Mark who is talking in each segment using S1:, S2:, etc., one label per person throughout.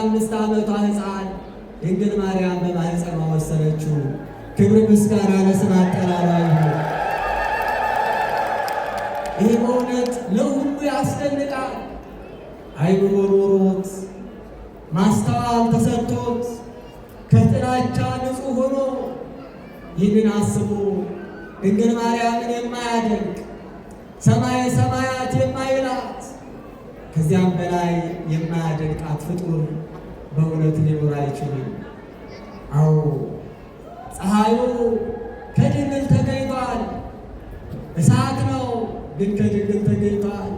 S1: የ15 ዓመቷ ሕፃን ድንግል ማርያም በማኅፀኗ ወሰነችው። ክብር ምስጋና ለስም አጠራሯ ይሁን። ይህ በእውነት ለሁሉ ያስደንቃል። አይምሮ ኖሮት ማስተዋል ተሰጥቶት ከጥላቻ ንጹሕ ሆኖ ይህንን አስቦ ድንግል ማርያምን የማያደንቅ ሰማየ ሰማያት የማይላት ከዚያም በላይ የማያደንቃት ፍጡር በእውነት ሊኖር አይችልም። አዎ ፀሐዩ ከድንግል ተገኝቷል። እሳት ነው ግን ከድንግል ተገኝቷል።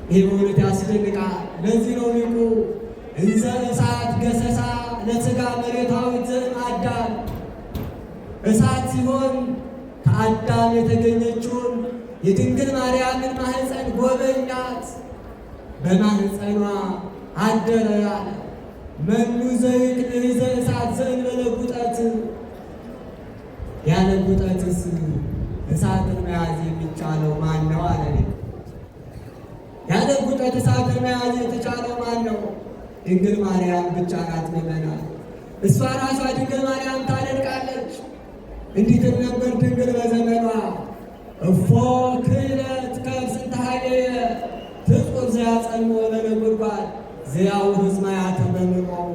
S1: ይህ በእውነት ያስደንቃል። ለዚህ ነው ሊቁ እንዘ እሳት ገሰሳ ለሥጋ መሬታዊት ዘእምአዳም እሳት ሲሆን ከአዳም የተገኘችውን የድንግል ማርያምን ማኅፀን ጎበኛት፣ በማኅፀኗ አደረ አለ። መኑ ዘይክልህ ዘእሳት ዘእንበለ ጉጠት፣ ያለ ጉጠትስ እሳትን መያዝ የሚቻለው ማን ነው አለ። ያለ ጉጠት እሳትን መያዝ የተቻለው ማን ነው? ድንግል ማርያም ብቻ ናት። ምእመናን እሷ ራሷ ድንግል ማርያም ታደንቃለች። እንዲህ ትል ነበር ድንግል በዘመኗ እፎ ክህለት ከብስንተ ኃይለየ ትጹር ዘያጸንዖ ለነጎድጓድ ዘያውህዝ ማያተ በምቆሙ።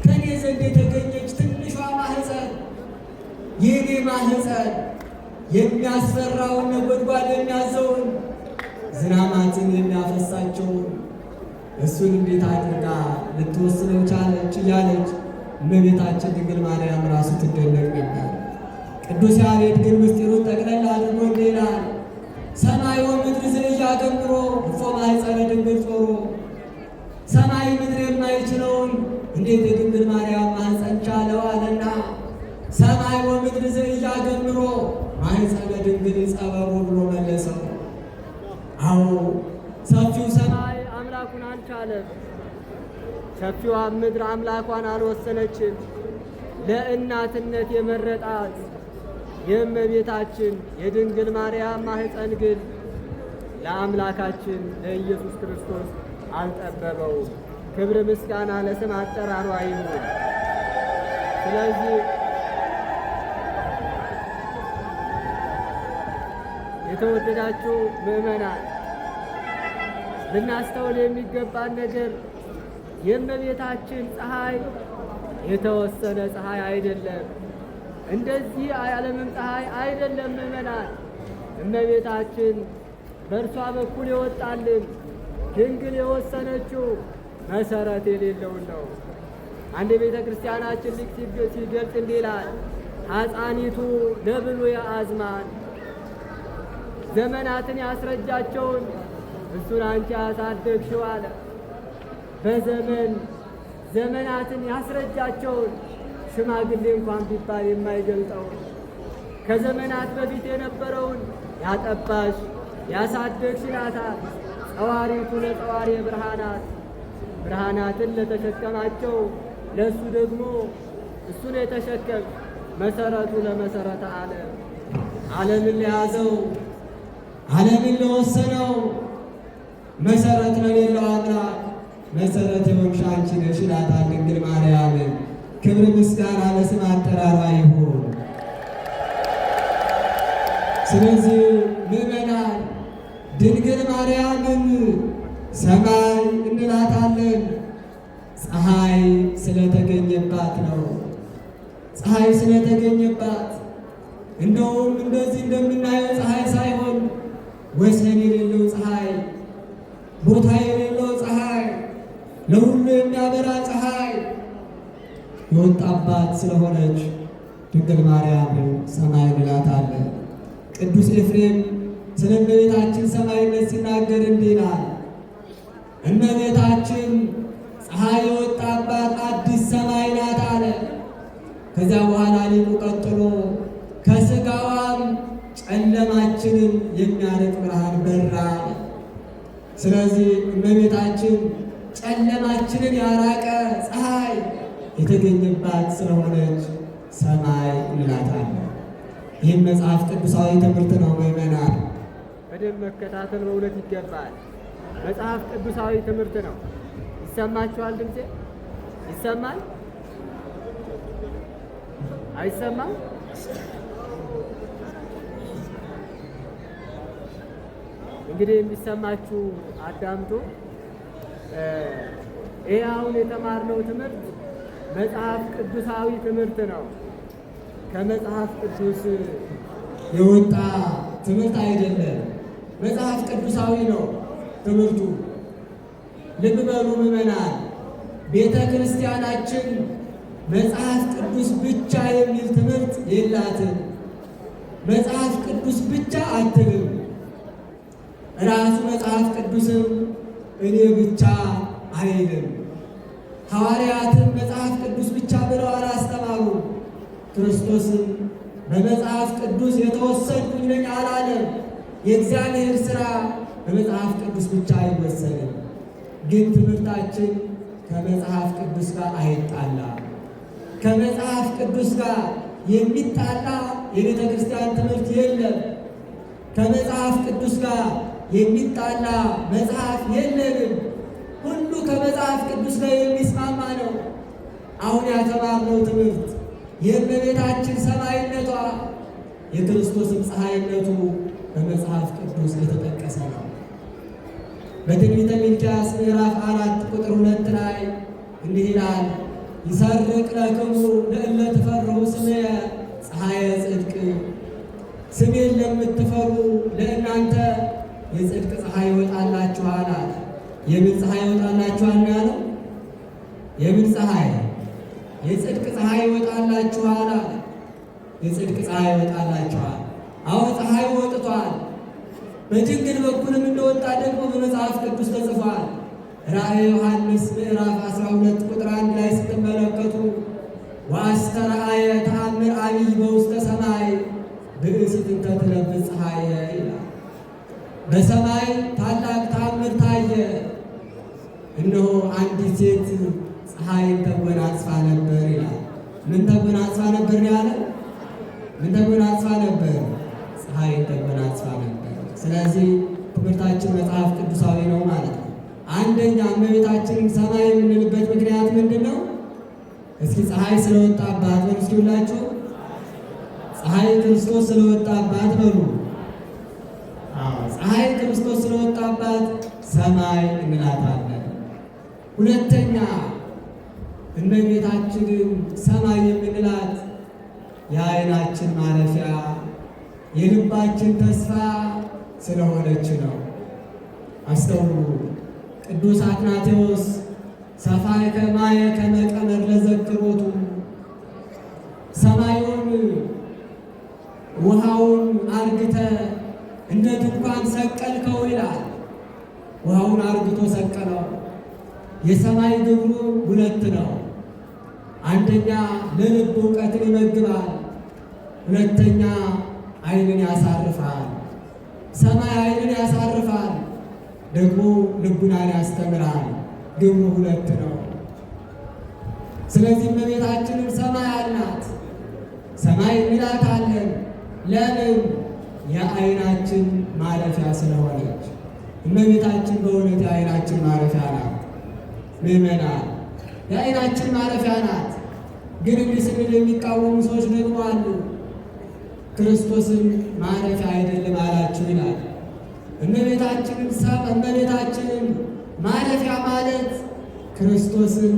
S1: ከኔ ዘንድ የተገኘች ትንሿ ማኅፀን የኔ ማኅፀን የሚያስፈራውን ነጎድጓድ የሚያዘውን ዝናማትን የሚያፈሳቸውን እሱን እንዴት አድርጋ ልትወስነው ቻለች እያለች እመቤታችን ድንግል ማርያም ራሱ ትደነቅ ነበር። ቅዱስ ያሬድ ግን ምስጢሩን ጠቅለል አድርጎ እንዲህ ይላል። ሰማይ ወምድር ዘኢያገምሮ እፎ ማኅፀነ ድንግል ጾሮ። ሰማይ ምድር የማይችለውን እንዴት የድንግል ማርያም ማኅፀን ቻለው አለና ሰማይ ወምድር ዘኢያገምሮ ማኅፀነ ድንግል ጸበሩ ብሎ መለሰው። አዎ ሰፊው ሰማይ አምላኩን አልቻለም። ሰፊዋ ምድር አምላኳን አልወሰነችም። ለእናትነት የመረጣት የእመቤታችን የድንግል ማርያም ማኅፀን ግን ለአምላካችን ለኢየሱስ ክርስቶስ አልጠበበውም። ክብር ምስጋና ለስም አጠራሯ ይሁን። ስለዚህ የተወደዳችሁ ምእመናን ልናስተውል የሚገባን ነገር የእመቤታችን ፀሐይ የተወሰነ ፀሐይ አይደለም። እንደዚህ የዓለምም ፀሐይ አይደለም። ምእመናን እመቤታችን በእርሷ በኩል የወጣልን ድንግል የወሰነችው መሰረት የሌለውን ነው። አንድ የቤተ ክርስቲያናችን ሊቅ ሲገልጽ እንዲህ ይላል። አጻኒቱ ለብሉየ አዝማን ዘመናትን ያስረጃቸውን እሱን አንቺ ያሳደግሽው አለ። በዘመን ዘመናትን ያስረጃቸውን ሽማግሌ እንኳን ቢባል የማይገልጠውን ከዘመናት በፊት የነበረውን ያጠባሽ ያሳደግሽ ናታል። ጸዋሪቱ ለጸዋሪ ብርሃናት ብርሃናትን ለተሸከማቸው ለእሱ ደግሞ እሱን የተሸከም መሰረቱ ለመሰረተ ዓለም ዓለምን ለያዘው ዓለምን ለወሰነው መሰረት ለሌለው አምላክ መሰረት የሆንሽ አንቺ ነሽ ይላታል ድንግል ማርያምን። ክብር ምስጋና ለስም አጠራሯ ይሁን። ስለዚህ ምእመናን ድንግል ማርያምን ሰማይ እንላታለን። ፀሐይ ስለተገኘባት ነው። ፀሐይ ስለተገኘባት እንደውም እንደዚህ እንደምናየው ፀሐይ ሳይሆን ወሰን የሌለው ፀሐይ፣ ቦታ የሌለው ፀሐይ፣ ለሁሉ የሚያበራ ፀሐይ የወጣባት ስለሆነች ድንግል ማርያምን ሰማይ እንላታለን። ቅዱስ ኤፍሬም ስለ እመቤታችን ሰማይነት ሲናገር እንዲህ ይላል። እመቤታችን ፀሐይ የወጣባት አዲስ ሰማይ ናት አለ። ከዚያ በኋላ ሊቁ ቀጥሎ ከሥጋዋም ጨለማችንን የሚያርቅ ብርሃን በራ አለ። ስለዚህ እመቤታችን ጨለማችንን ያራቀ ፀሐይ የተገኘባት ስለሆነች ሰማይ እንላታለን። ይህም መጽሐፍ ቅዱሳዊ ትምህርት ነው። ምእመናን በደንብ መከታተል በእውነት ይገባል። መጽሐፍ ቅዱሳዊ ትምህርት ነው።
S2: ይሰማችኋል? ድምጼ ይሰማል? አይሰማም? እንግዲህ የሚሰማችሁ አዳምጡ። ይህ አሁን የተማርነው ትምህርት መጽሐፍ ቅዱሳዊ ትምህርት ነው። ከመጽሐፍ ቅዱስ
S1: የወጣ ትምህርት አይደለም። መጽሐፍ ቅዱሳዊ ነው ትምህርቱ። ልብ በሉ ምዕመናን፣ ቤተ ክርስቲያናችን መጽሐፍ ቅዱስ ብቻ የሚል ትምህርት የላትም። መጽሐፍ ቅዱስ ብቻ አትልም። ራሱ መጽሐፍ ቅዱስም እኔ ብቻ አይልም። ሐዋርያትም መጽሐፍ ቅዱስ ብቻ ብለው አላስተማሩም። ክርስቶስም በመጽሐፍ ቅዱስ የተወሰንኩኝ ነኝ አላለም። የእግዚአብሔር ሥራ በመጽሐፍ ቅዱስ ብቻ አይወሰንም። ግን ትምህርታችን ከመጽሐፍ ቅዱስ ጋር አይጣላ። ከመጽሐፍ ቅዱስ ጋር የሚጣላ የቤተ ክርስቲያን ትምህርት የለም። ከመጽሐፍ ቅዱስ ጋር የሚጣላ መጽሐፍ የለንም። ሁሉ ከመጽሐፍ ቅዱስ ጋር የሚስማማ ነው። አሁን ያተማርነው ትምህርት የእመቤታችን ሰማይነቷ የክርስቶስም ፀሐይነቱ በመጽሐፍ ቅዱስ የተጠቀሰ ነው። በትንቢተ ሚልክያስ ምዕራፍ 4 ቁጥር 2 ላይ እንዲህ ይላል፣ ይሰርቅ ለክሙ ለእለ ትፈርሁ ስምየ ፀሐየ ጽድቅ። ስሜን ለምትፈሩ ለእናንተ የጽድቅ ፀሐይ ይወጣላችኋል። የምን ፀሐይ ይወጣላችኋል ነው ያለው? የምን ፀሐይ? የጽድቅ ፀሐይ ይወጣላችኋል። የጽድቅ ፀሐይ ይወጣላችኋል። አሁን ፀሐይ ወጥቷል። በድንግል በኩልም እንደወጣ ደግሞ በመጽሐፍ ቅዱስ ተጽፏል። ራእየ ዮሐንስ ምዕራፍ 12 ቁጥር 1 ላይ ስትመለከቱ ወአስተርአየ ተአምር አቢይ በውስተ ሰማይ ብእሲት እንተ ትለብስ ፀሐየ ይላል። በሰማይ ታላቅ ተአምር ታየ። እነሆ አንዲት ሴት ፀሐይን ተጎናጽፋ ነበር ይላል። ምን ተጎናጽፋ ነበር ያለ? ምን ተጎናጽፋ ነበር? ፀሐይን ተጎናጽፋ ነበር። ስለዚህ ትምህርታችን መጽሐፍ ቅዱሳዊ ነው ማለት ነው። አንደኛ እመቤታችንን ሰማይ የምንልበት ምክንያት ምንድን ነው? እስኪ ፀሐይ ስለወጣባት በሉ። እስኪ ሁላችሁ ፀሐይ ክርስቶስ ስለወጣባት በሉ። ፀሐይ ክርስቶስ ስለወጣባት ሰማይ እንላታለን። ሁለተኛ እመቤታችንን ሰማይ የምንላት የዓይናችን ማረፊያ የልባችን ተስፋ ስለሆነች ነው። አስተውሉ። ቅዱስ አትናቴዎስ ሰፋይከ ማየ ከመ ቀመር ለዘክሮቱ፣ ሰማዩን ውሃውን አርግተ እንደ ድንኳን ሰቀልከው ይላል። ውሃውን አርግቶ ሰቀለው። የሰማይ ግብሩ ሁለት ነው። አንደኛ ለልብ እውቀትን ይመግባል፣ ሁለተኛ ዓይንን ያሳርፋል። ሰማይ ዓይንን ያሳርፋል፣ ደግሞ ልቡናን ያስተምራል። ግብሩ ሁለት ነው። ስለዚህ እመቤታችንን ሰማይ አልናት፣ ሰማይ እንላታለን። ለምን? የዓይናችን ማረፊያ ስለሆነች። እመቤታችን በእውነት የዓይናችን ማረፊያ ናት። ምዕመናን የዓይናችን ማረፊያ ናት። ግን እንዲህ ስንል የሚቃወሙ ሰዎች ደግሞ አሉ። ክርስቶስን ማረፊያ አይደለም አላችሁ ይላል። እመቤታችንን ማረፊያ ማለት ክርስቶስን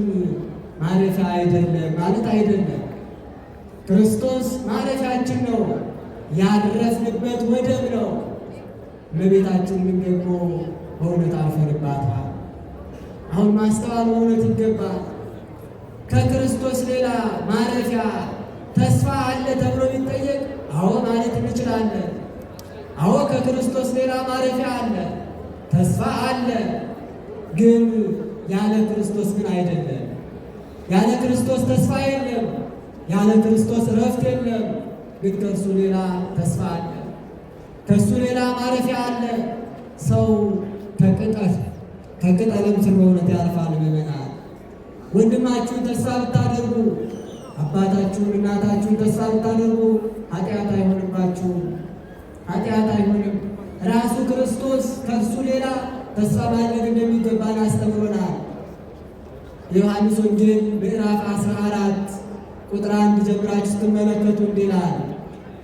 S1: ማረፊያ አይደለም ማለት አይደለም። ክርስቶስ ማረፊያችን ነው፣ ያረፍንበት ወደብ ነው። እመቤታችንን ደግሞ በእውነት አርፈንባታል። አሁን ማስተዋል በእውነት ይገባል። ከክርስቶስ ሌላ ማረፊያ ተስፋ አለ ተብሎ ቢጠየቅ አዎ ማለት እንችላለን። አዎ ከክርስቶስ ሌላ ማረፊያ አለ፣ ተስፋ አለ። ግን ያለ ክርስቶስ ግን አይደለም። ያለ ክርስቶስ ተስፋ የለም፣ ያለ ክርስቶስ እረፍት የለም። ግን ከእርሱ ሌላ ተስፋ አለ፣ ከእሱ ሌላ ማረፊያ አለ። ሰው ከቅጠልም ስር በእውነት ያርፋል። ምዕመናን ወንድማችሁን ተስፋ ብታደርጉ፣ አባታችሁን እናታችሁን ተስፋ ብታደርጉ ኃጢአት አይሆንባችሁም፣ ኃጢአት አይሆንም። ራሱ ክርስቶስ ከእርሱ ሌላ ተስፋ ማድረግ እንደሚገባን አስተምሮናል። የዮሐንስ ወንጌል ምዕራፍ 14 ቁጥር 1 ጀምራችሁ ስትመለከቱ እንዲህ ይላል፣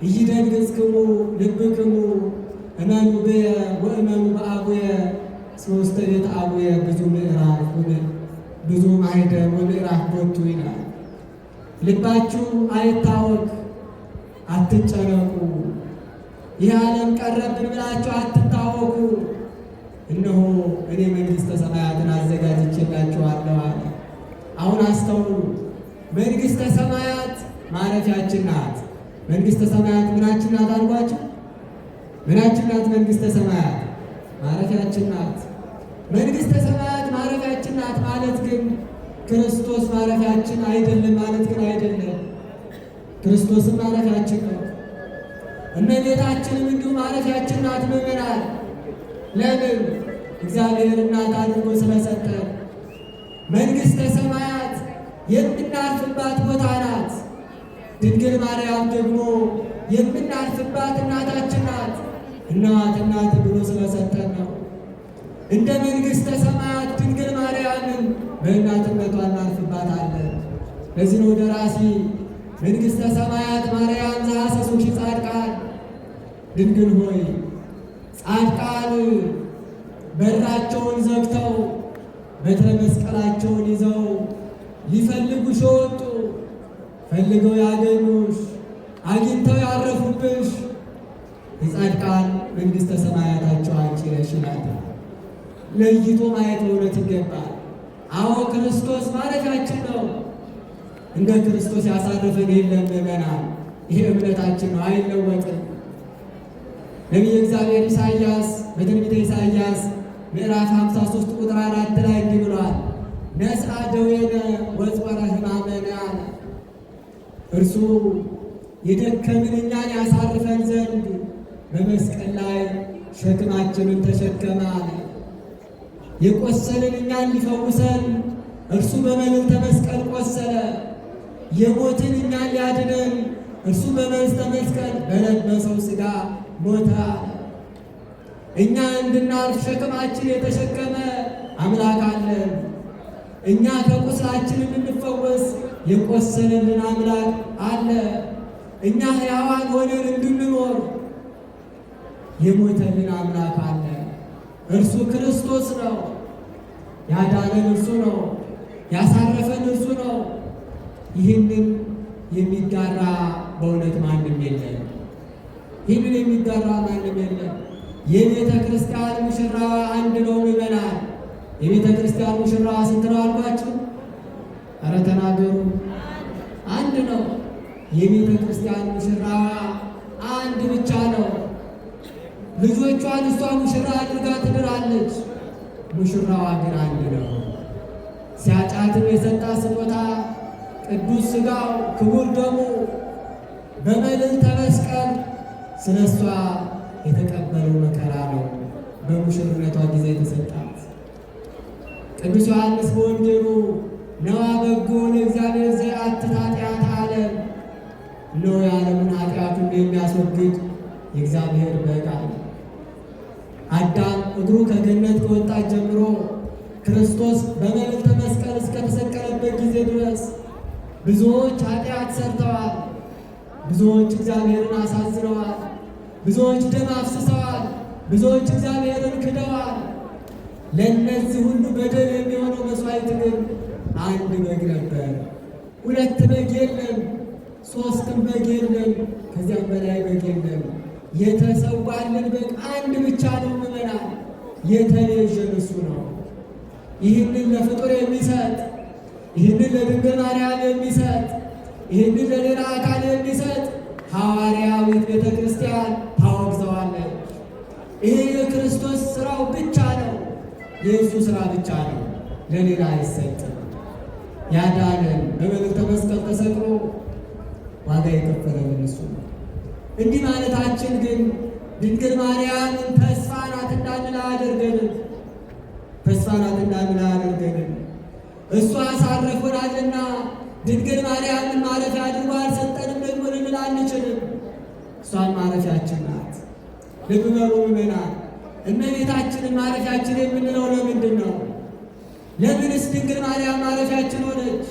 S1: ኢይደንግጽክሙ ልብክሙ እመኑ ብየ ወእመኑ በአቡየ እስመ ውስተ ቤተ አቡየ ብዙ ምዕራፍ ብዙ ማኅደር ወምዕራፍ ቦቱ ይላል። ልባችሁ አይታወክ፣ አትጨነቁ፣ ይህ ዓለም ቀረብን ብላችሁ አትታወኩ። እነሆ እኔ መንግሥተ ሰማያትን አዘጋጅቼላችኋለሁ አለ። አሁን አስተውሉ። መንግሥተ ሰማያት ማረፊያችን ናት። መንግሥተ ሰማያት ምናችን ናት አልኳችሁ? ምናችን ናት? መንግሥተ ሰማያት ማረፊያችን ናት። መንግሥተ ሰማያት ማረፊያችን ናት ማለት ግን ክርስቶስ ማረፊያችን አይደለም ማለት ግን አይደለም። ክርስቶስም ማረፊያችን ነው። እመቤታችንም እንዲሁ ማረፊያችን ናት። ምእመናን ለምን? እግዚአብሔር እናት አድርጎ ስለሰጠን። መንግሥተ ሰማያት የምናርፍባት ቦታ ናት። ድንግል ማርያም ደግሞ የምናርፍባት እናታችን ናት። እናት እናት ብሎ ስለሰጠን ነው። እንደ መንግሥተ ሰማያት ድንግል ማርያምን በእናትነቷ እናርፍባታለን። ለዚህ ነው ደራሲ መንግሥተ ሰማያት ማርያም ዘሐሰሱኪ ጻድቃን፣ ድንግል ሆይ ጻድቃን በራቸውን ዘግተው በትረ መስቀላቸውን ይዘው ሊፈልጉሽ ወጡ፣ ፈልገው ያገኙሽ፣ አግኝተው ያረፉብሽ የጻድቃን መንግሥተ ሰማያታቸው አንቺ ነሽ ይላታል። ለይቶ ማየት እውነት ይገባል። አዎ ክርስቶስ ማረፊያችን ነው። እንደ ክርስቶስ ያሳረፈን የለም ምእመናን። ይሄ እምነታችን ነው፣ አይለወጥም። ነቢየ እግዚአብሔር ኢሳይያስ በትንቢተ ኢሳይያስ ምዕራፍ 53 ቁጥር 4 ላይ እንዲህ ብሏል፣ ነሥአ ደዌነ ወጽወረ ሕማመነ አለ። እርሱ የደከምን እኛን ያሳርፈን ዘንድ በመስቀል ላይ ሸክማችንን ተሸከመ አለ። የቆሰልን እኛን ሊፈውሰን እርሱ በመልዕልተ መስቀል ቆሰለ። የሞትን እኛን ሊያድነን እርሱ በመልዕልተ መስቀል በለበሰው ሥጋ ሞተ። እኛ እንድናርፍ ሸክማችን የተሸከመ አምላክ አለን። እኛ ከቁስላችን እንድንፈወስ የቆሰለልን አምላክ አለ። እኛ ሕያዋን ሆነን እንድንኖር የሞተልን አምላክ አለ። እርሱ ክርስቶስ ነው። ያዳነን እርሱ ነው። ያሳረፈን እርሱ ነው። ይህንን የሚጋራ በእውነት ማንም የለም። ይህንን የሚጋራ ማንም የለም። የቤተ ክርስቲያን ሙሽራዋ አንድ ነው ምእመናን። የቤተ ክርስቲያን ሙሽራዋ ስንት ነው አልኳችሁ? ኧረ ተናገሩ። አንድ ነው። የቤተ ክርስቲያን ሙሽራዋ አንድ ብቻ ነው። ልጆቿን እሷ ሙሽራ አድርጋ ትድራለች። ሙሽራዋ ግን አንድ ነው። ሲያጫትም የሰጣ ስጦታ ቅዱስ ሥጋው ክቡር ደሙ በመልዕልተ መስቀል ስለ እሷ የተቀበለው መከራ ነው በሙሽርነቷ ጊዜ የተሰጣት። ቅዱስ ዮሐንስ በወንጌሉ ነዋ በጎ ለእግዚአብሔር ዘየአትት ኃጢአተ ዓለም፣ እነሆ የዓለምን ኃጢአት ሁሉ የሚያስወግድ የእግዚአብሔር በግ አለ። አዳም እግሩ ከገነት ከወጣት ጀምሮ ክርስቶስ በመልዕልተ መስቀል እስከተሰቀለበት ጊዜ ድረስ ብዙዎች ኃጢአት ሰርተዋል። ብዙዎች እግዚአብሔርን አሳዝነዋል። ብዙዎች ደም አፍስሰዋል። ብዙዎች እግዚአብሔርን ክደዋል። ለእነዚህ ሁሉ በደል የሚሆነው መሥዋዕት ግን አንድ በግ ነበር። ሁለት በግ የለም፣ ሦስትም በግ የለም፣ ከዚያም በላይ በግ የለም። የተሰዋልን በግ አንድ ብቻ ነው ምእመናን። የተቤዠን እሱ ነው። ይህንን ለፍጡር የሚሰጥ፣ ይህንን ለድንግል ማርያም የሚሰጥ፣ ይህንን ለሌላ አካል የሚሰጥ ሐዋርያዊት ቤተ ክርስቲያን ታወግዘዋለች። ይህ የክርስቶስ ሥራው ብቻ ነው፣ የእሱ ሥራ ብቻ ነው፣ ለሌላ አይሰጥም። ያዳነን በመልዕልተ መስቀል ተሰቅሎ ዋጋ የከፈለልን እሱ ነው። እንዲህ ማለታችን ግን ድንግል ማርያምን ተስፋ ናት እንዳንል አያደርገንም። ተስፋ ናት እንዳንል አያደርገንም። እሷ አሳርፎናልና ድንግል ማርያምን ማረፊያ አድርጎ አልሰጠንም ደግሞ ልንል አንችልም። እሷን ማረፊያችን ናት። ልብ በሉ ምእመናን፣ እመቤታችንን ማረፊያችን የምንለው ለምንድን ነው? ለምንስ ድንግል ማርያም ማረፊያችን ሆነች?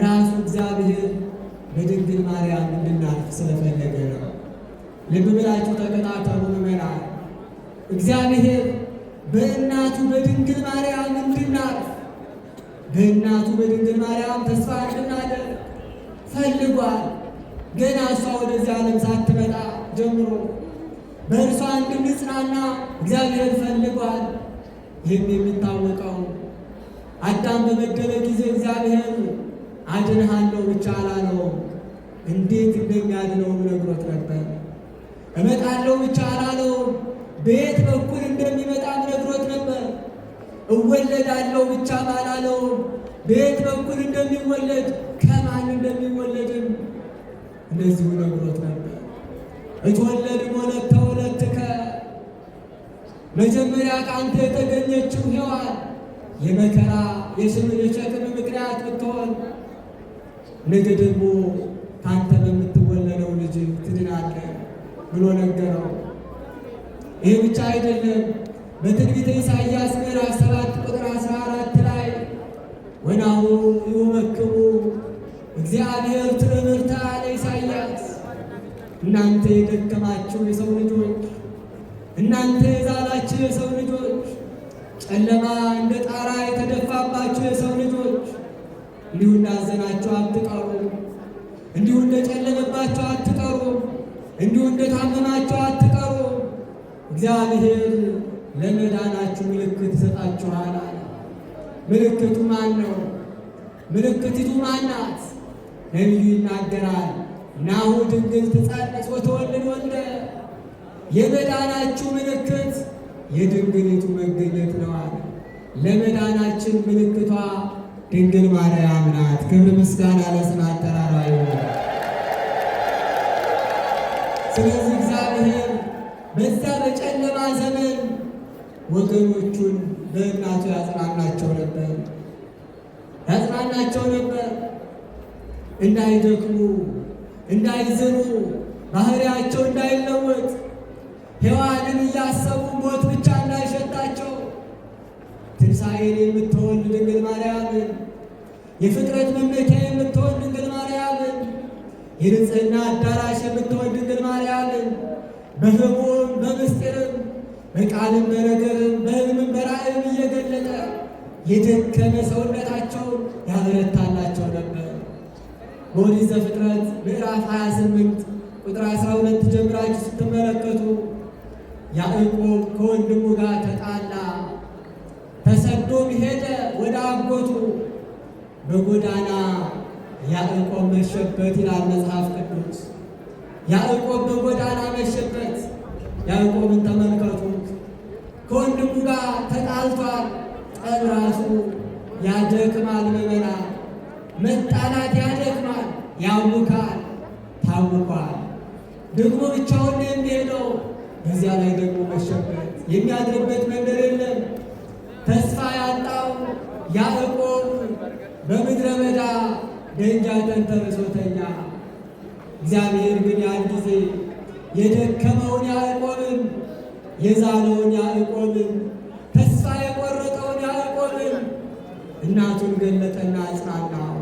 S1: ራሱ እግዚአብሔር በድንግል ማርያም እንድናርፍ ስለፈለገ ነው። ልብ ብላችሁ ተከታተሉ ምዕመናን። እግዚአብሔር በእናቱ በድንግል ማርያም እንድናርፍ፣ በእናቱ በድንግል ማርያም ተስፋ እንድናደርግ ፈልጓል። ገና እሷ ወደዚህ ዓለም ሳትመጣ ጀምሮ በእርሷ እንድንጽናና እግዚአብሔር ፈልጓል። ይህም የሚታወቀው አዳም በበደለ ጊዜ እግዚአብሔር አድንሃለሁ ብቻ አላለው፣ እንዴት እንደሚያድነው ነግሮት ነበር። እመጣለሁ ብቻ አላለው፣ በየት በኩል እንደሚመጣም ነግሮት ነበር። እወለዳለሁ ብቻ አላለው፣ በየት በኩል እንደሚወለድ ከማን እንደሚወለድም እንደዚሁ ነግሮት ነበር። እትወለድ ወለተ ወለትከ፣ መጀመሪያ ከአንተ የተገኘችው ሔዋን የመከራ የሸክም ምክንያት ብትሆን ነገ ደግሞ ከአንተ በምትወለደው ልጅ ትድናለህ ብሎ ነገረው። ይህ ብቻ አይደለም። በትንቢተ ኢሳይያስ ምዕራፍ 7 ቁጥር 14 ላይ ወናሁ ይመክሙ እግዚአብሔር ትምህርተ አለ ኢሳይያስ፣ እናንተ የደከማችሁ የሰው ልጆች፣ እናንተ የዛላችሁ የሰው ልጆች፣ ጨለማ እንደ ጣራ የተደፋባችሁ የሰው ልጆች እንዲሁ እንዳዘናችሁ አትቀሩ፣ እንዲሁ እንደጨለመባችሁ አትቀሩ፣ እንዲሁ እንደታመማችሁ አትቀሩ። እግዚአብሔር ለመዳናችሁ ምልክት ይሰጣችኋል አለ። ምልክቱ ማን ነው? ምልክቲቱ ማን ናት? ነቢዩ ይናገራል። ናሁ ድንግል ትጸንስ ወትወልድ ወልደ፣ የመዳናችሁ ምልክት የድንግሊቱ መገኘት ነው አለ። ለመዳናችን ምልክቷ ድንግል ማርያም ናት። ክብር ምስጋና ለስም አጠራሯ ይሁን። ስለዚህ እግዚአብሔር በዛ በጨለማ ዘመን ወገኖቹን በእናቱ ያጽናናቸው ነበር፣ እንዳይደክሙ፣ እንዳይዝኑ፣ ባህሪያቸው እንዳይለወጥ፣ ሔዋንን እያሰቡ ሞት ብቻ እንዳይሸታቸው ትንሣኤን የምትወልድ ድንግል ማርያምን፣ የፍጥረት መመኪያ የምትወልድ ድንግል ማርያምን፣ የንጽሕና አዳራሽ የምትወልድ ድንግል ማርያምን በሕቡዕም በምስጢርም በቃልም በነገርም በሕልምም በራእይም እየገለጠ የደከመ ሰውነታቸውን ያበረታላቸው ነበር። በኦሪት ዘፍጥረት ምዕራፍ 28 ቁጥር 12 ጀምራችሁ ስትመለከቱ ያዕቆብ ከወንድሙ ጋር ተጣላ፣ ተሰዶም ሄደ ወደ አጎቱ። በጎዳና ያዕቆብ መሸበት ይላል መጽሐፍ ቅዱስ። ያዕቆብ በጎዳና መሸበት። ያዕቆብን ተመልከቱት። ከወንድሙ ጋር ተጣልቷል። ጠብ ራሱ ያደክማል። ምዕመናን፣ መጣላት ያደክማል፣ ያውካል፣ ታውኳል። ደግሞ ብቻውን ነው የሚሄደው። በዚያ ላይ ደግሞ መሸበት፣ የሚያድርበት መንገድ የለም። ተስፋ ያጣው ያዕቆብ በምድረ በዳ ደንጊያ ተንተርሶ ተኛ። እግዚአብሔር ግን ያን ጊዜ የደከመውን ያዕቆብን፣ የዛለውን ያዕቆብን፣ ተስፋ የቆረጠውን ያዕቆብን እናቱን ገለጠና አጽናናው።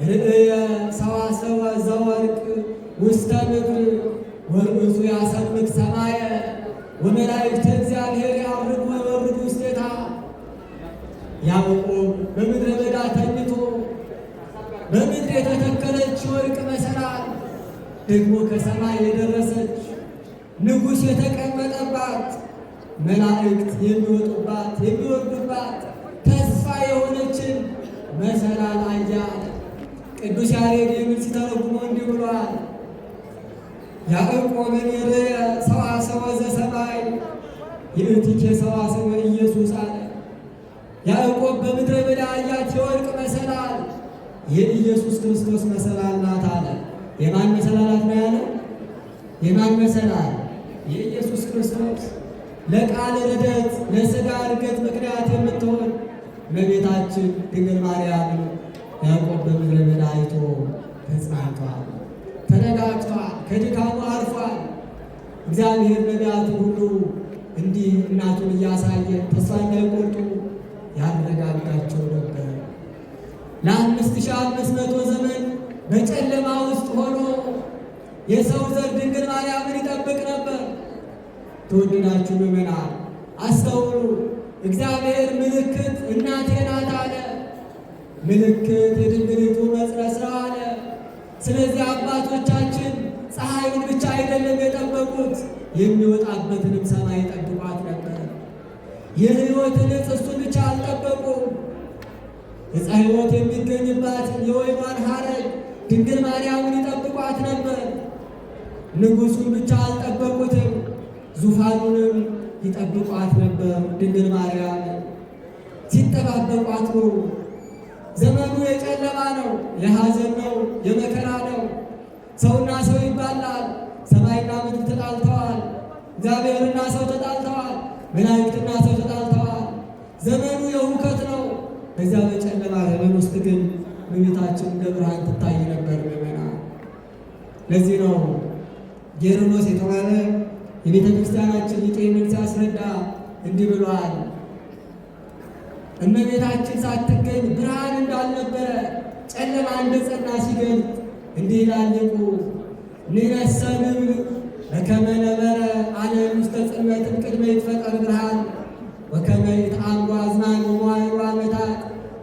S1: ርእየ ሰዋሰወ ዘወርቅ ውስተ ምድር ወርዑቱ ያሰምክ ሰማየ ወመላእክተ እግዚአብሔር ያዕርጉ ወይወርዱ ውስቴታ። ያዕቆብ በምድረ በዳ ተኝቶ በምድር የተተከለች ወርቅ መሰላል ደግሞ ከሰማይ የደረሰች ንጉሥ የተቀመጠባት መላእክት የሚወጡባት የሚወርዱባት ተስፋ የሆነችን መሰላል አያት። ቅዱስ ያሬድ የሚል ሲተረጉመው እንዲህ ብሏል። ያዕቆብን ርእየ ሰዋሰወ ዘሰማይ ይእቲኬ ሰዋሰወ ኢየሱስ አለ። ያዕቆብ በምድረ በዳ አያት የወርቅ መሰላል የኢየሱስ ክርስቶስ መሰላል ናት አለ። የማን መሰላላት ነው ያለ? የማን መሰላል? የኢየሱስ ክርስቶስ። ለቃል ርደት ለሥጋ እርገት ምክንያት የምትሆን እመቤታችን ድንግል ማርያም ያዕቆብ በምድረ በዳ አይቶ ተጽናንቷል፣ ተረጋግቷል፣ ከድካሙ አርፏል። እግዚአብሔር ነቢያቱ ሁሉ እንዲህ እናቱን እያሳየ ተስፋ እንዳይቆርጡ ያረጋጋቸው ነበር። ለ5500 ዘመን በጨለማ ውስጥ ሆኖ የሰው ዘር ድንግል ማርያምን ይጠብቅ ነበር። ተወደዳችሁ ምእመናን አስተውሉ። እግዚአብሔር ምልክት እናቴ ናት አለ። ምልክት የድንግሊቱ መጽነስ ነው አለ። ስለዚህ አባቶቻችን ፀሐዩን ብቻ አይደለም የጠበቁት፣ የሚወጣበትንም ሰማይ ጠብቋት ነበር። የሕይወትን ዕፅ እሱን ብቻ አልጠበቁም። ዕፀ ሕይወት የሚገኝባት የወይኗን ሐረግ ድንግል ማርያምን ይጠብቋት ነበር። ንጉሡን ብቻ አልጠበቁትም፣ ዙፋኑንም ይጠብቋት ነበር። ድንግል ማርያም ሲጠባበቋት ነው። ዘመኑ የጨለማ ነው፣ የሐዘን ነው፣ የመከራ ነው። ሰውና ሰው ይባላል። ሰማይና ምድር ተጣልተዋል። እግዚአብሔርና ሰው ተጣልተዋል። መላእክትና ሰው ተጣልተዋል። ዘመኑ የሁከት ነው። በዚያ በጨለማ ዘመን ውስጥ ግን እመቤታችን እንደ ብርሃን ትታይ ነበር ምእመናን። ለዚህ ነው ጌርሎስ የተባለ የቤተ ክርስቲያናችን ሊቅ ሲያስረዳ እንዲህ ብሏል። እመቤታችን ሳትገኝ ብርሃን እንዳልነበረ ጨለማ እንደጸና ሲገልጥ እንዲህ ይላል ሊቁ ንነሰ ንብል በከመ ነበረ ዓለም ውስተ ጽልመት እምቅድመ ይትፈጠር ብርሃን ወከመ ይትአምሩ አዝማን ወመዋዕሉ ዓመታት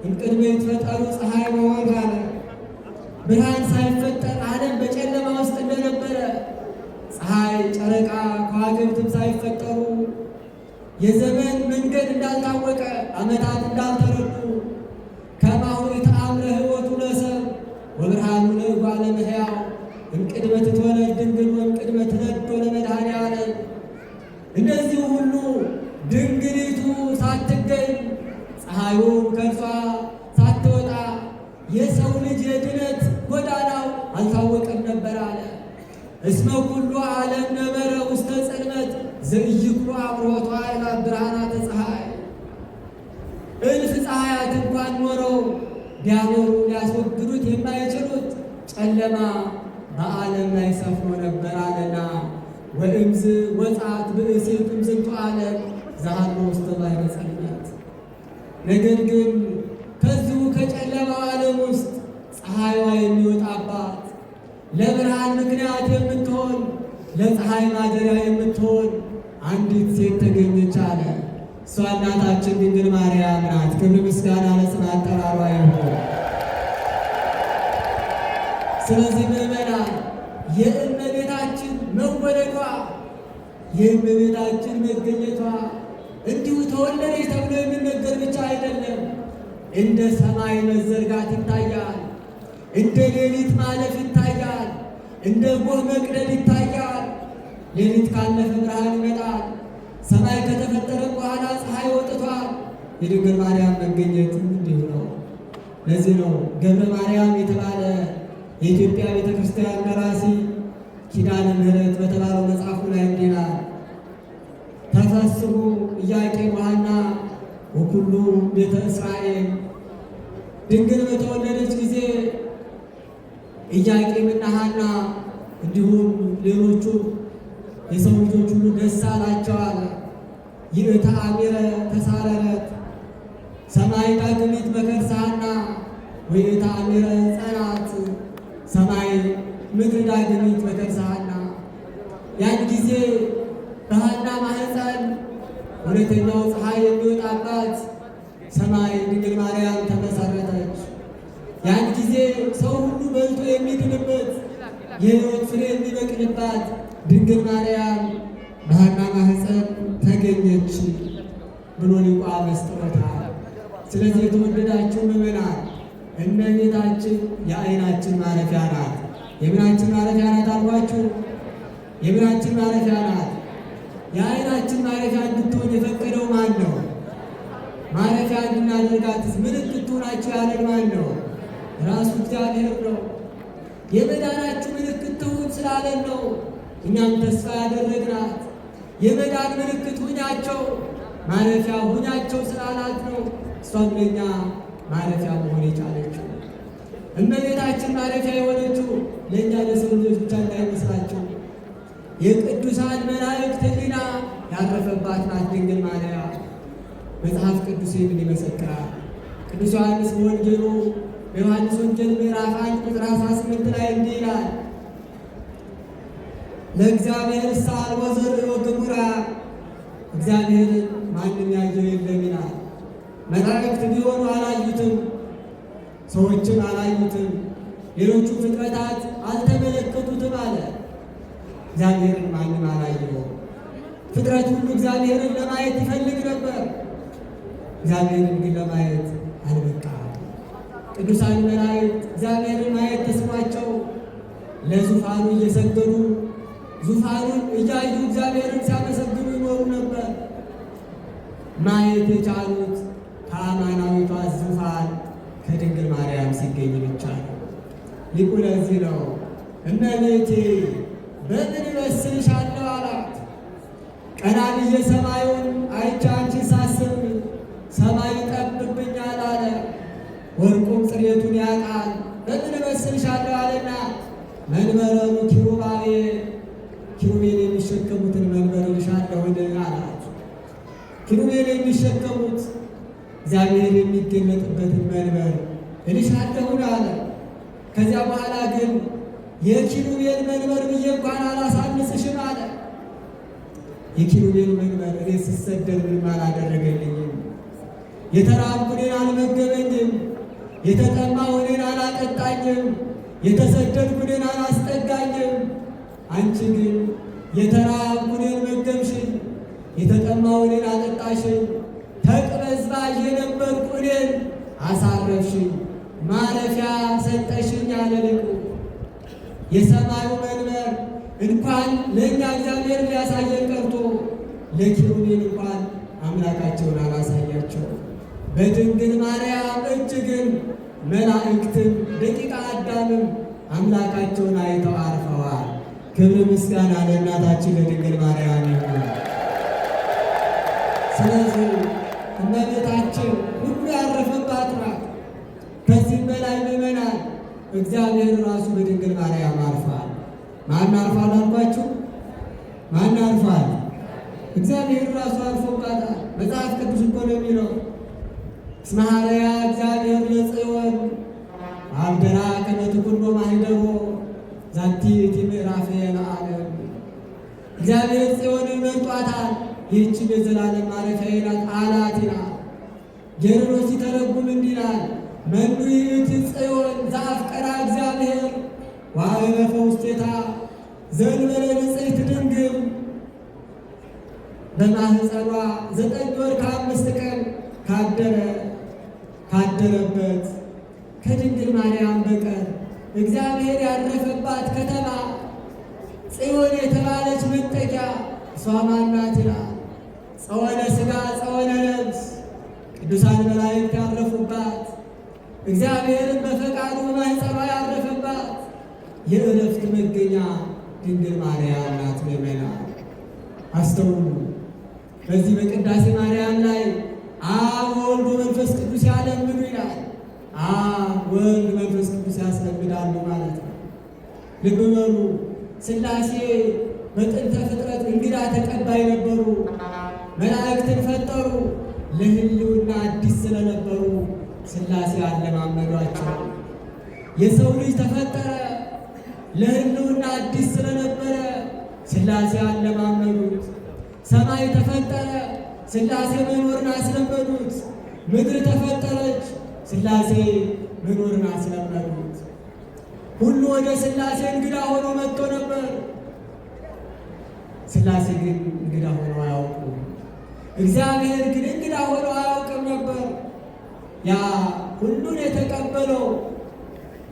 S1: እምቅድመ ይትፈጠሩ ፀሐይ ወወርኅ አለ። ብርሃን ሳይፈጠር ዓለም በጨለማ ውስጥ እንደነበረ፣ ፀሐይ፣ ጨረቃ፣ ከዋክብትም ሳይፈጠሩ የዘመን መንገድ እንዳልታወቀ፣ ዓመታት እንዳልተረዱ ከማሁ ይተአምረ ሕይወቱ ለሰብእ ወብርሃኑ ለእጓለ እመሕያው እምቅድመ ትትወለድ ድንግል ወእምቅድመ ትነዶ ለመድኃኔዓለም። እነዚህ ሁሉ ድንግሊቱ ሳትገኝ ፀሐዩም ከእርሷ ሳትወጣ የሰው ልጅ የድነት ጎዳናው አልታወቀም ነበር አለ። እስመ ኩሉ ዓለም ነበረ ውስተ ጽልመት ዘኢይኩሉ አብርሆቱ አእላፍ ብርሃናተ ፀሐይ። እልፍ ፀሐያት እንኳን ኖረው ቢያበሩ ሊያስወግዱት የማይችሉት ጨለማ በዓለም ላይ ሰፍኖ ነበር አለና ወእምዝ ወጻት ብእሲት እምዝንቱ ዓለም ዘሃሎ ውስተ ባሕረ ጽልመት። ነገር ግን ከዚሁ ከጨለማው ዓለም ውስጥ ፀሐይዋ የሚወጣባት ለብርሃን ምክንያት የምትሆን ለፀሐይ ማደሪያ የምትሆን አንዲት ሴት ተገኘች አለ። እሷ እናታችን ድንግል ማርያም ናት። ክብር ምስጋና ለስም አጠራሯ ይሁን። ስለዚህ ምእመናን የእመቤታችን መወለዷ የእመቤታችን መገኘቷ እንዲሁ ተወለደች ተብሎ የሚነገር ብቻ አይደለም። እንደ ሰማይ መዘርጋት ይታያል። እንደ ሌሊት ማለፍ ይታያል። እንደ ጎህ መቅደድ ይታያል። ሌሊት ካለፈ ብርሃን ይመጣል። ሰማይ ከተፈጠረ በኋላ ፀሐይ ወጥቷል። የድንግል ማርያም መገኘትም እንዲሁ ነው። ለዚህ ነው ገብረ ማርያም የተባለ የኢትዮጵያ ቤተ ክርስቲያን ደራሲ ኪዳነ ምሕረት በተባለው መጽሐፉ ላይ እንዲህ ይላል። ተፈስሑ ኢያቄም ወሐና ወኩሉ ቤተ እስራኤል። ድንግል በተወለደች ጊዜ ኢያቄምና ሐና እንዲሁም ሌሎቹ የሰው ልጆች ሁሉ ደስ አላቸው አለ። ይእተ አሚረ ተሳረረት ሰማይ ዳግሚት በከርሰ ሐና ወይእተ አሚረ ጸናት ሰማይ ምድር ዳግሚት በከርሰ ሐና። ያን ጊዜ በሐና ማኅፀን እውነተኛው ፀሐይ የሚወጣባት ሰማይ ድንግል ማርያም ተመሰረተች። ያን ጊዜ ሰው ሁሉ በልቶ የሚድንበት የሕይወት ፍሬ የሚበቅልባት ድንግል ማርያም በሐና ማኅፀን ተገኘች ብሎ ሊቁ አመስጥሮታል። ስለዚህ የተወደዳችሁ ምእመናን እመቤታችን የዓይናችን ማረፊያ ናት። የምናችን ማረፊያ ናት አልኳችሁ? የምናችን ማረፊያ ናት። የዓይናችን ማረፊያ እንድትሆን የፈቀደው ማን ነው? ማረፊያ እንድናደርጋትስ ምልክት ትሆናችሁ ያለን ማን ነው? ራሱ እግዚአብሔር ነው። የመዳናችሁ ምልክት ትሁን ስላለን ነው እኛም ተስፋ ያደረግናት። የመዳን ምልክት ሁኛቸው፣ ማረፊያ ሁኛቸው ስላላት ነው እሷም ለእኛ ማረፊያ መሆን የቻለችው። እመቤታችን ማረፊያ የሆነችው ለእኛ ለሰው ልጆች ብቻ እንዳይመስላችሁ የቅዱሳን መላእክት ሕሊና ያረፈባት ናት ድንግል ማርያም። መጽሐፍ ቅዱስ ይህንን ይመሰክራል። ቅዱስ ዮሐንስ በወንጌሉ በዮሐንስ ወንጌል ምዕራፍ 1 ቁጥር 18 ላይ እንዲህ ይላል፣ ለእግዚአብሔር ሳል ወዘር ወግሙራ፣ እግዚአብሔርን ማንም ያየው የለም ይላል። መላእክት ቢሆኑ አላዩትም፣ ሰዎችም አላዩትም፣ ሌሎቹ ፍጥረታት አልተመለከቱትም አለ። እግዚአብሔርን ማንም አላየው። ፍጥረት ሁሉ እግዚአብሔርን ለማየት ይፈልግ ነበር፣ እግዚአብሔርን ግን ለማየት አልበቃም። ቅዱሳን መላእክት እግዚአብሔርን ማየት ተስኗቸው ለዙፋኑ እየሰገዱ ዙፋኑን እያዩ እግዚአብሔርን ሲያመሰግኑ ይኖሩ ነበር። ማየት የቻሉት ከአማናዊቷ ዙፋን ከድንግል ማርያም ሲገኝ ብቻ ነው። ሊቁ ለዚህ ነው እመቤቴ በምን እመስልሻለሁ አላት። ቀና ብዬ ሰማዩን አይቼ አንቺን ሳስብ ሰማይ ይጠብብኛል አለ። ወርቁም ጽሬቱን ያውቃል። በምን እመስልሻለሁ አለና መንበረኑ ኪሩባቤ፣ ኪሩቤል የሚሸከሙትን መንበር እልሻለሁን አላት። ኪሩቤል የሚሸከሙት እግዚአብሔር የሚገለጥበትን መንበር እልሻለሁን አለ። ከዚያ በኋላ ግን የኪሩቤል መንበር ብዬ እንኳን አላሳንስሽም አለ። የኪሩቤል መንበር እኔ ስሰደድ ምንም አላደረገልኝም፣ የተራብኩ እኔን አልመገበኝም፣ የተጠማሁ እኔን አላጠጣኝም፣ የተሰደድኩ እኔን አላስጠጋኝም። አንቺ ግን የተራብኩ እኔን መገብሽኝ፣ የተጠማሁ እኔን አጠጣሽኝ፣ ተቅበዝባዥ የነበርኩ እኔን አሳረፍሽኝ፣ ማረፊያ ሰጠሽኝ አለ ሊቁ። የሰማዩ መንበር እንኳን ለእኛ እግዚአብሔር ሊያሳየን ቀርቶ ለኪሩቤል እንኳን አምላካቸውን አላሳያቸው። በድንግል ማርያም እጅ ግን መላእክትም ደቂቀ አዳምም አምላካቸውን አይተው አርፈዋል። ክብር ምስጋና ለእናታችን ለድንግል ማርያም ይሁን። ስለዚህ እመቤታችን ሁሉ ያረፈባት ናት። ከዚህም በላይ ምእመናን እግዚአብሔር ራሱ በድንግል ማርያም አርፏል። ማን አርፏል አልኳችሁ? ማን አርፏል? እግዚአብሔር ራሱ አርፎባታል። መጽሐፍ ቅዱስ እኮ ነው የሚለው እስመ ኀረያ እግዚአብሔር ለጽዮን አብደራ ከመ ትኩኖ ማኅደሮ ዛቲ እቲ ምዕራፍ ለዓለም። እግዚአብሔር ጽዮንን መርጧታል። ይህችም የዘላለም ማረፊያዬ ናት አላት ይላል። ጌርሎስ ሲተረጉም እንዲህ ይላል መኑ ይእቲ ጽዮን ዘአፍቀራ እግዚአብሔር ወአዕረፈ ውስቴታ ዘእንበለ ንጽሕት ድንግል። በማኅፀኗ 9 ወር ከ5 ቀን ካደረበት ከድንግል ማርያም በቀር እግዚአብሔር ያረፈባት ከተማ ጽዮን የተባለች መጠጊያ እሷ ማን ናት ይላል። ጸወነ ሥጋ ጸወነ ነፍስ ቅዱሳን መላእክት ያረፉባት፣ እግዚአብሔርን በፈቃዱ በማኅፀኗ ያረፈባት የዕረፍት መገኛ ድንግል ማርያም ናት። ምእመናን አስተውሉ። በዚህ በቅዳሴ ማርያም ላይ አብ ወልድ መንፈስ ቅዱስ ያለምኑ ይላል። አብ ወልድ መንፈስ ቅዱስ ያስለምዳሉ ማለት ነው። ልብ በሉ። ሥላሴ በጥንተ ፍጥረት እንግዳ ተቀባይ ነበሩ። መላእክትን ፈጠሩ። ለሕልውና አዲስ ስለነበሩ ሥላሴ አለማመዷቸው። የሰው ልጅ ተፈጠረ። ለሕልውና አዲስ ስለነበረ ሥላሴ አለማመዱት። ሰማይ ተፈጠረ። ሥላሴ መኖርን አስለመዱት። ምድር ተፈጠረች። ሥላሴ መኖርን አስለመዱት። ሁሉ ወደ ሥላሴ እንግዳ ሆኖ መጥቶ ነበር። ሥላሴ ግን እንግዳ ሆኖ አያውቁም። እግዚአብሔር ግን እንግዳ ሆኖ አያውቅም ነበር። ያ ሁሉን የተቀበለው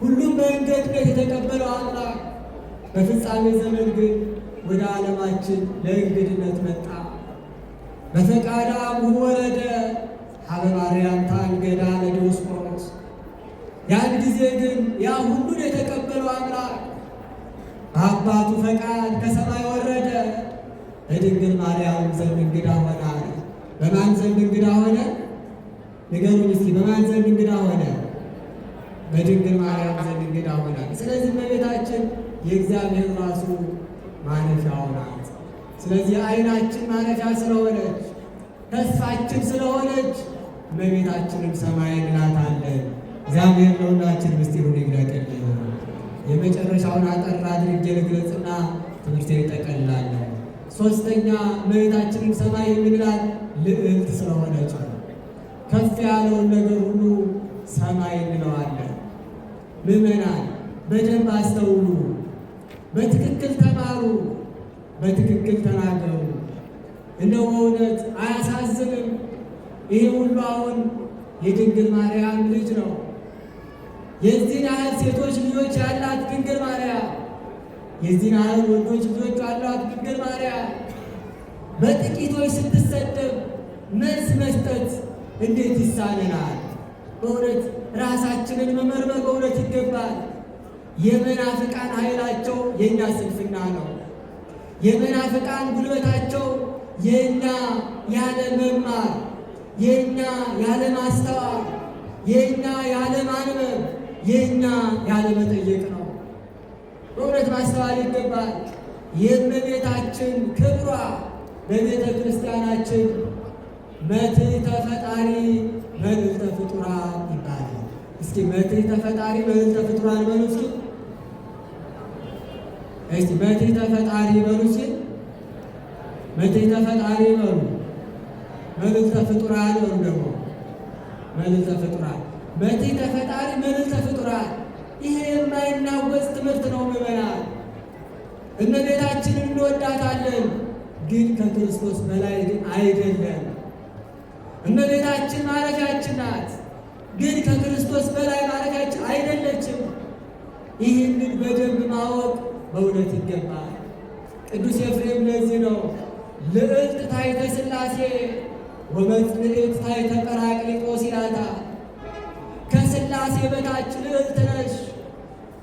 S1: ሁሉም በእንግድነት የተቀበለው አምላክ በፍጻሜ ዘመን ግን ወደ ዓለማችን ለእንግድነት መጣ። በፈቃደ አቡሁ ወረደ ሀበ ማርያም ታንገዳ ለዲዮስቆሮስ። ያን ጊዜ ግን ያ ሁሉን የተቀበለው አምላክ በአባቱ ፈቃድ ከሰማይ ወረደ። በድንግል ማርያም ዘንድ እንግዳ ሆነ። በማን ዘንድ እንግዳ ሆነ? ንገሩኝ እስኪ። በማን ዘንድ እንግዳ ሆነ? በድንግል ማርያም ዘንድ እንግዳ ሆነ። ስለዚህ እመቤታችን የእግዚአብሔር ራሱ ማረፊያው ናት። ስለዚህ ዓይናችን ማረፊያ ስለሆነች ተስፋችን ስለሆነች እመቤታችንን ሰማይ እንላታለን። እግዚአብሔር ለሁላችን ምስጢሩን ይግለጥልን። የመጨረሻውን አጠር አድርጌ ልግለጽና ትምህርቴን እጠቀልላለሁ። ሦስተኛ እመቤታችንን ሰማይ የምንላት ልዕልት ስለሆነች ነው። ከፍ ያለውን ነገር ሁሉ ሰማይ እንለዋለን። ምዕመናን በደንብ አስተውሉ፣ በትክክል ተማሩ፣ በትክክል ተናገሩ። እንደው በእውነት አያሳዝንም? ይህ ሁሉ አሁን የድንግል ማርያም ልጅ ነው። የዚህን ያህል ሴቶች ልጆች ያላት ድንግል ማርያም፣ የዚህን ያህል ወንዶች ልጆች ያላት ድንግል ማርያም በጥቂቶች ስትሰደብ መልስ መስጠት እንዴት ይሳነናል? በእውነት ራሳችንን መመርመር በእውነት ይገባል። የመናፍቃን ኃይላቸው የእኛ ስንፍና ነው። የመናፍቃን ጉልበታቸው የእኛ ያለ መማር፣ የእኛ ያለ ማስተዋል፣ የእኛ ያለ ማንበብ፣ የእኛ ያለ መጠየቅ ነው። በእውነት ማስተዋል ይገባል። የእመቤታችን ክብሯ በቤተ ክርስቲያናችን መትሕተ ፈጣሪ መልዕልተ ፍጡራን ይባላል። እስኪ መትሕተ ፈጣሪ መልዕልተ ፍጡራን በሉ እስኪ። እስቲ መትሕተ ፈጣሪ በሉ እስኪ። መትሕተ ፈጣሪ በሉ። መልዕልተ ፍጡራን በሉ ደግሞ መልዕልተ ፍጡራን። መትሕተ ፈጣሪ መልዕልተ ፍጡራን። ይሄ የማይናወጽ ትምህርት ነው ምዕመናን። እመቤታችንን እንወዳታለን፣ ግን ከክርስቶስ በላይ ግን አይደለም። እመቤታችን ማረፊያችን ናት፣ ግን ከክርስቶስ በላይ ማረፊያችን አይደለችም። ይህንን በደንብ ማወቅ በእውነት ይገባል። ቅዱስ ኤፍሬም ለዚህ ነው ልዕልት ታሕተ ሥላሴ ወመጽንዕት ታሕተ ጰራቅሊጦስ ይላታል። ከሥላሴ በታች ልዕልት ነሽ፣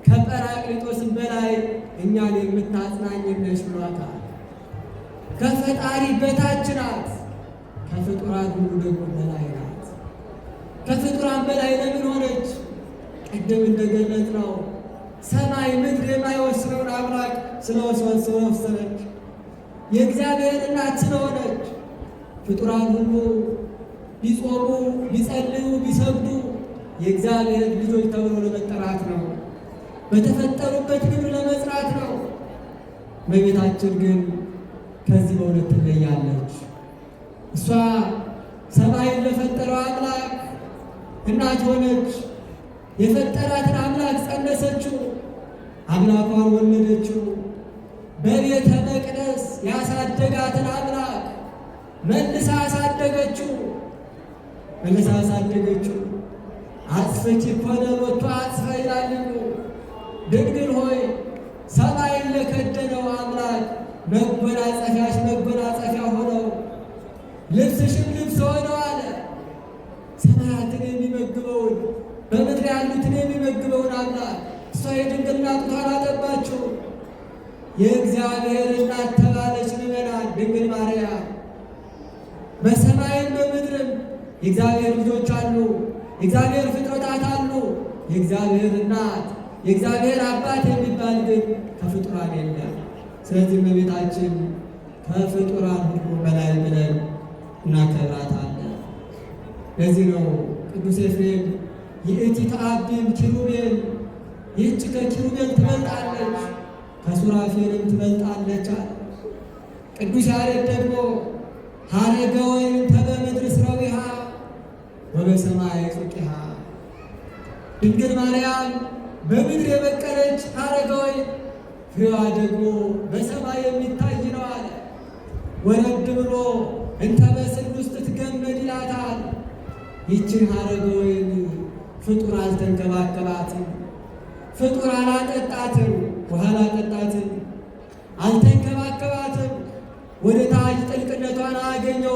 S1: ከጰራቅሊጦስም በላይ እኛን የምታጽናኝ ነሽ ብሏታል። ከፈጣሪ በታች ናት፣ ከፍጡራን ሁሉ ደግሞ በላይ ናት። ከፍጡራን በላይ ለምን ሆነች? ቅድም እንደገለጽ ነው ሰማይ ምድር የማይወስነውን አምላክ ስለወሰነች የእግዚአብሔር እናት ስለሆነች ፍጡራን ሁሉ ቢጾሙ፣ ቢጸልዩ፣ ቢሰግዱ የእግዚአብሔር ልጆች ተብሎ ለመጠራት ነው። በተፈጠሩበት ግብር ለመጽናት ነው። እመቤታችን ግን ከዚህ በእውነት ትለያለች። እሷ ሰማይን ለፈጠረው አምላክ እናት ሆነች። የፈጠራትን አምላክ ጸነሰችው፣ አምላኳን ወለደችው። በቤተ መቅደስ ያሳደጋትን አምላክ መልሳ አሳደገችው። አጽፍኪ ኮነ ሎቱ አጽፈ ይላሉ። ድንግል ሆይ ሰማይን ለከደነው አምላክ መጎናጸፊያሽ መጎናጸፊያ ሆነው ልብስሽም ልብስ ሆነው አለ። ሰማያትን የሚመግበውን በምድር ያሉትን የሚመግበውን አምላክ እሷ የድንግልና ጡቷን አጠባችው። የእግዚአብሔር እናት ተባለች። ምዕመናን ድንግል ማርያም በሰማይም በምድርም የእግዚአብሔር ልጆች አሉ፣ የእግዚአብሔር ፍጥረታት አሉ። የእግዚአብሔር እናት የእግዚአብሔር አባት የሚባል ግን ከፍጡራን የለም። ስለዚህ እመቤታችን ከፍጡራን ሁሉ በላይ ብለን እናከብራታለን። ለዚህ ነው ቅዱስ ኤፍሬም ይእቲ ተአቢም ኪሩቤል፣ ይህች ከኪሩቤል ትበልጣለች ከሱራፌልም ትበልጣለች አለ። ቅዱስ ያሬድ ደግሞ ሀረገ ወይን ተበምድር ስረዊሃ ወበሰማይ ጹቂሃ፣ ድንግል ማርያም በምድር የበቀለች ሀረገ ወይን ፍሬዋ ደግሞ በሰማይ የሚታይ ነው አለ። ወረድ ብሎ እንተ በስሉስ ትትገመድ ይላታል። ይችን ሀረገ ወይን ፍጡር አልተንከባከባትም፣ ፍጡር አላጠጣትም፣ ውሃ አላጠጣትም፣ አልተንከባከባትም። ወደ ታች ጥልቅነቷን አገኘው